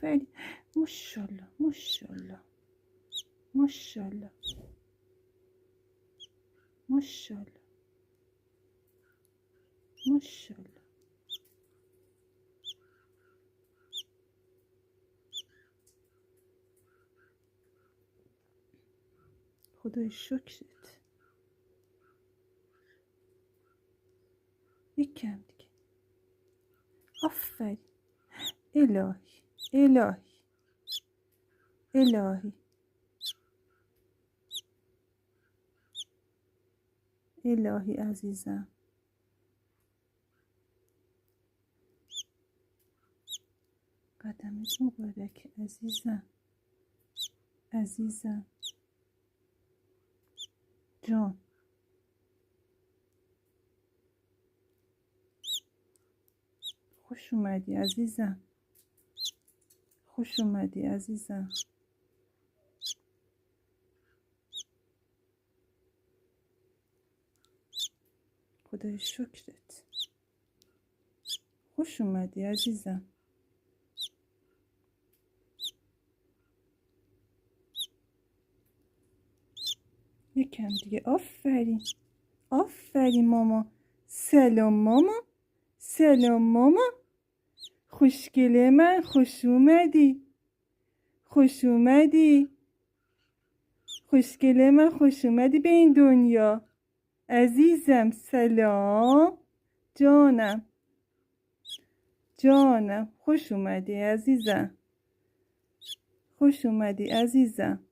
آفرین. ماشاءالله ماشاءالله ماشاءالله ماشاءالله ماشاءالله. خدای شکرت. یک کم دیگه. آفرین. الهی الهی الهی الهی عزیزم. قدمت مبارک عزیزم. عزیزم جان. خوش اومدی عزیزم. خوش اومدی عزیزم. خدای شکرت. خوش اومدی عزیزم. یکم دیگه. آفرین آفرین ماما. سلام ماما. سلام ماما. خوشگله من. خوش اومدی. خوش اومدی. خوشگله من. خوش اومدی به این دنیا عزیزم. سلام جانم. جانم خوش اومدی عزیزم. خوش اومدی عزیزم.